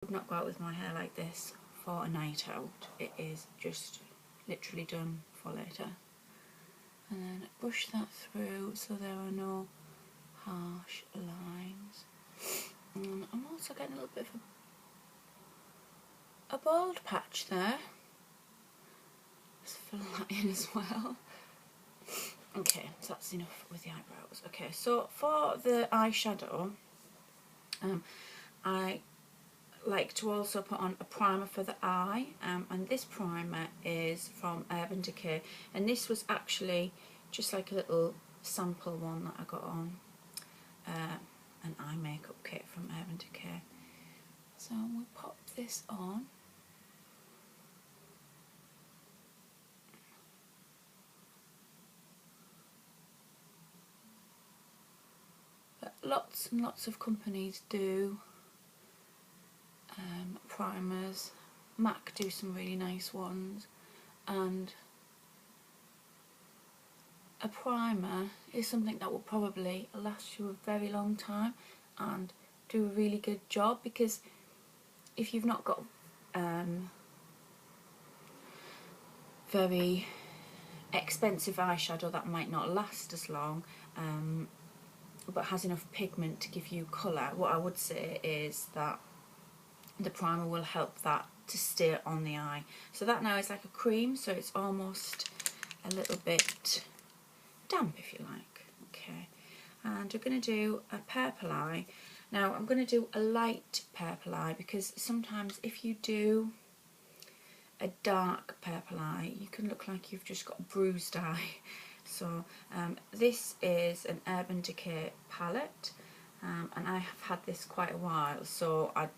would not go out with my hair like this for a night out. It is just literally done for later. And then brush that through so there are no harsh lines. And I'm also getting a little bit of a bald patch there. Let's fill that in as well. Okay, so that's enough with the eyebrows. Okay, so for the eyeshadow, I like to also put on a primer for the eye, and this primer is from Urban Decay, and this was actually just like a little sample one that I got on an eye makeup kit from Urban Decay. So we'll pop this on. But lots and lots of companies do primers. MAC do some really nice ones, and a primer is something that will probably last you a very long time and do a really good job, because if you've not got very expensive eyeshadow that might not last as long, but has enough pigment to give you colour, what I would say is that the primer will help that to stay on the eye. So that now is like a cream, so it's almost a little bit damp, if you like. Okay, and we're going to do a purple eye. Now I'm going to do a light purple eye, because sometimes if you do a dark purple eye, you can look like you've just got a bruised eye. So this is an Urban Decay palette, and I have had this quite a while, so I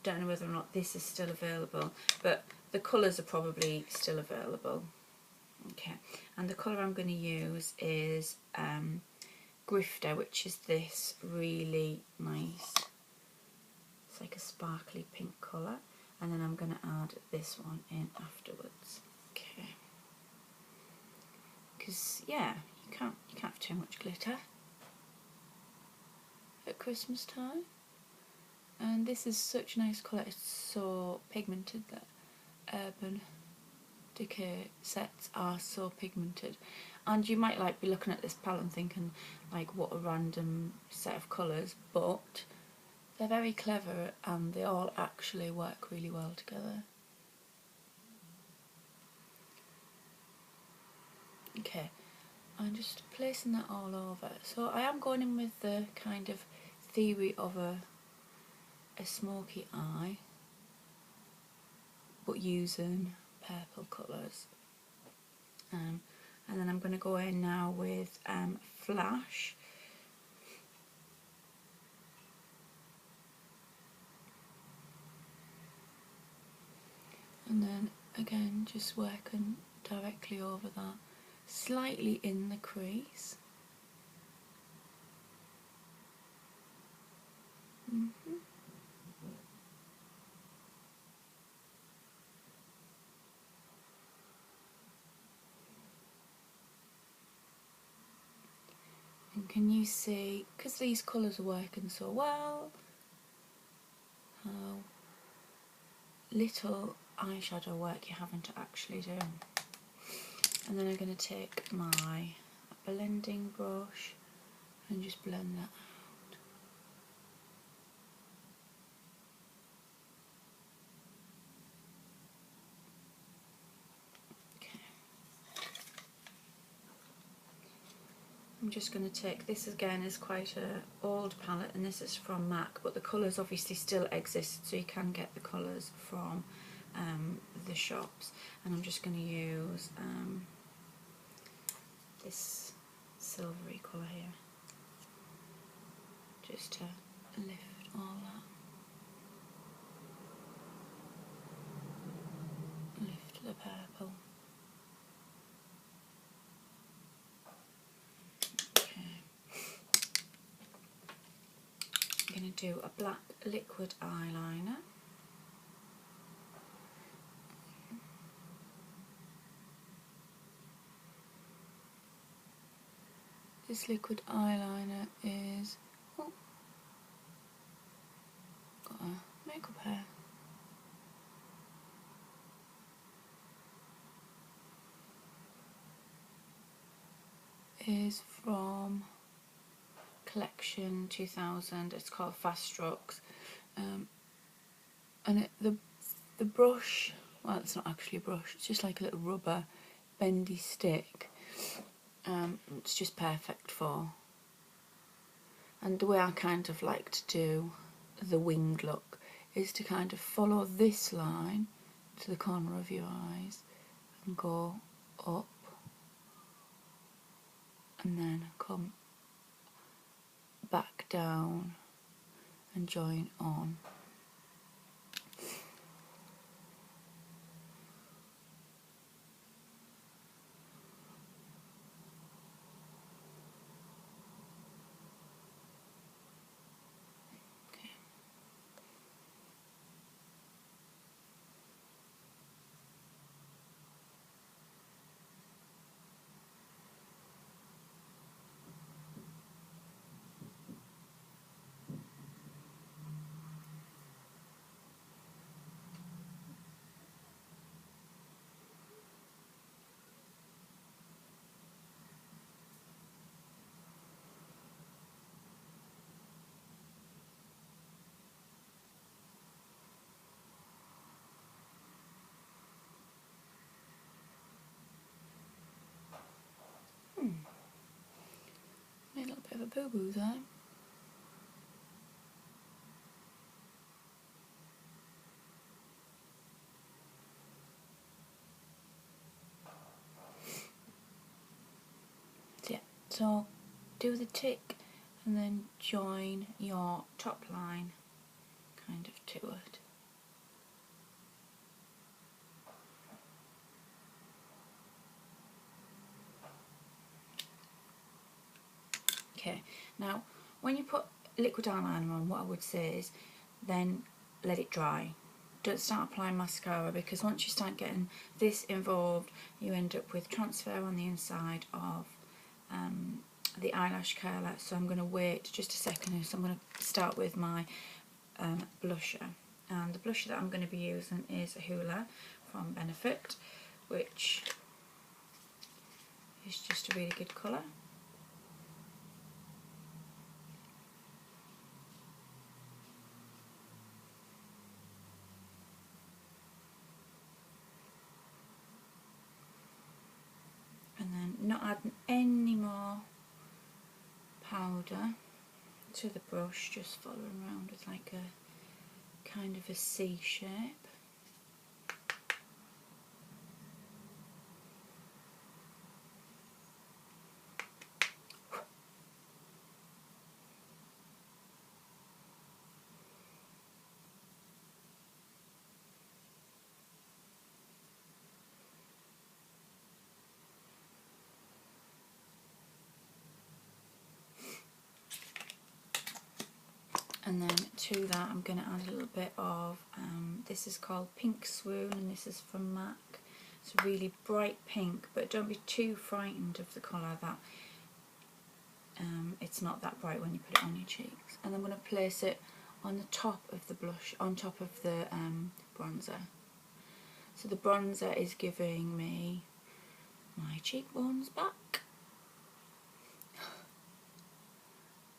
don't know whether or not this is still available, but the colours are probably still available. Okay, and the colour I'm going to use is Grifter, which is this really nice, it's like a sparkly pink colour, and then I'm going to add this one in afterwards. Okay, because yeah, you can't have too much glitter at Christmas time. And this is such a nice colour, it's so pigmented that Urban Decay sets are so pigmented. And you might like be looking at this palette and thinking like what a random set of colours, but they're very clever and they all actually work really well together. Okay, I'm just placing that all over. So I am going in with the kind of theory of a smoky eye, but using purple colours. And then I'm going to go in now with Flash. And then again just working directly over that, slightly in the crease. And can you see, because these colours are working so well, how little eyeshadow work you're having to actually do. And then I'm going to take my blending brush and just blend that out. Okay. I'm just going to take, this again is quite an old palette, and this is from MAC, but the colours obviously still exist, so you can get the colours from the shops. And I'm just going to use this silvery colour here, just to lift all that, lift the purple. I'm going to do a black liquid eyeliner. This liquid eyeliner is is from Collection 2000. It's called Fast Strokes, and the brush, well, it's not actually a brush, it's just like a little rubber bendy stick. It's just perfect for, and the way I kind of like to do the winged look is to kind of follow this line to the corner of your eyes and go up and then come back down and join on. Made a little bit of a boo-boo there. So yeah, so do the tick and then join your top line kind of to it. Okay, now when you put liquid eyeliner on, what I would say is then let it dry. Don't start applying mascara, because once you start getting this involved, you end up with transfer on the inside of the eyelash curler. So I'm going to wait just a second, so I'm going to start with my blusher. And the blusher that I'm going to be using is a Hoola from Benefit, which is just a really good colour. And then not adding any more powder to the brush, just following around with like a kind of a C shape. And then to that I'm going to add a little bit of, this is called Pink Swoon, and this is from MAC. It's a really bright pink, but don't be too frightened of the colour, that it's not that bright when you put it on your cheeks. And I'm going to place it on the top of the blush, on top of the bronzer. So the bronzer is giving me my cheekbones back.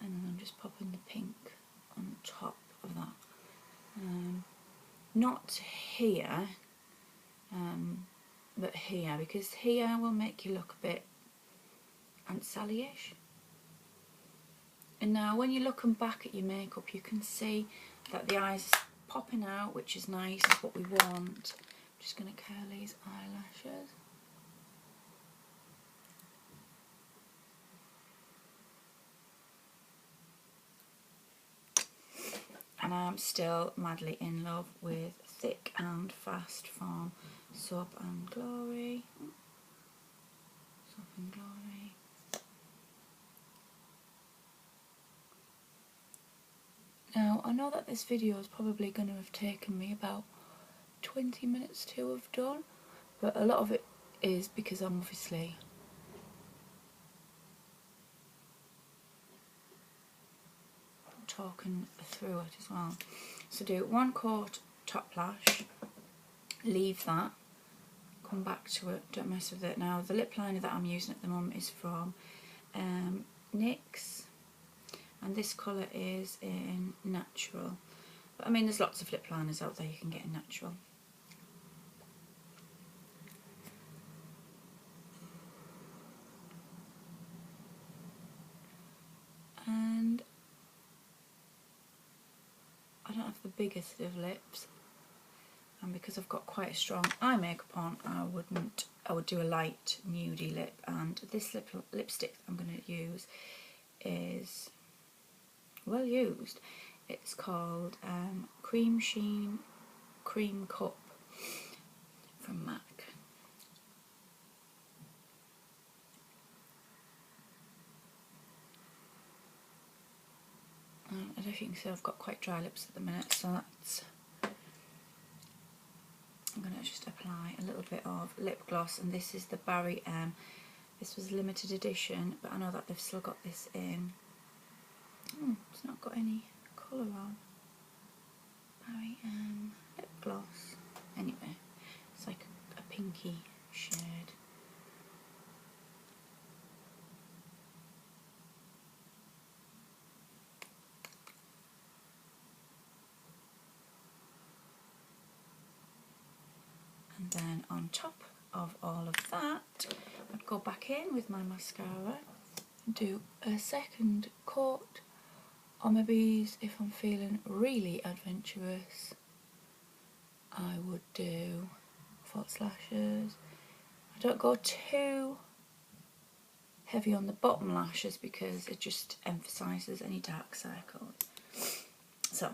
And then I'm just popping the pink on top of that. Not here, but here, because here will make you look a bit Aunt Sally-ish. And now when you're looking back at your makeup, you can see that the eyes are popping out, which is nice, is what we want. I'm just going to curl these eyelashes. And I'm still madly in love with Thick and Fast from Soap and Glory. Soap and Glory. Now, I know that this video is probably going to have taken me about 20 minutes to have done, but a lot of it is because I'm obviously talking through it as well. So do 1 quart top lash, leave that, come back to it, don't mess with it. Now the lip liner that I'm using at the moment is from NYX, and this colour is in Natural. But I mean, there's lots of lip liners out there you can get in Natural. And I don't have the biggest of lips, and because I've got quite a strong eye makeup on, I would do a light nudie lip. And this lipstick I'm going to use is well used. It's called Cream Sheen Cream Cup from MAC. I don't know if you can see, I've got quite dry lips at the minute, so that's... I'm going to just apply a little bit of lip gloss, and this is the Barry M. This was limited edition, but I know that they've still got this in... it's not got any colour on. Barry M lip gloss. Anyway, it's like a pinky shade. And then on top of all of that, I'd go back in with my mascara and do a second coat, or maybe if I'm feeling really adventurous, I would do false lashes. I don't go too heavy on the bottom lashes because it just emphasises any dark circles. So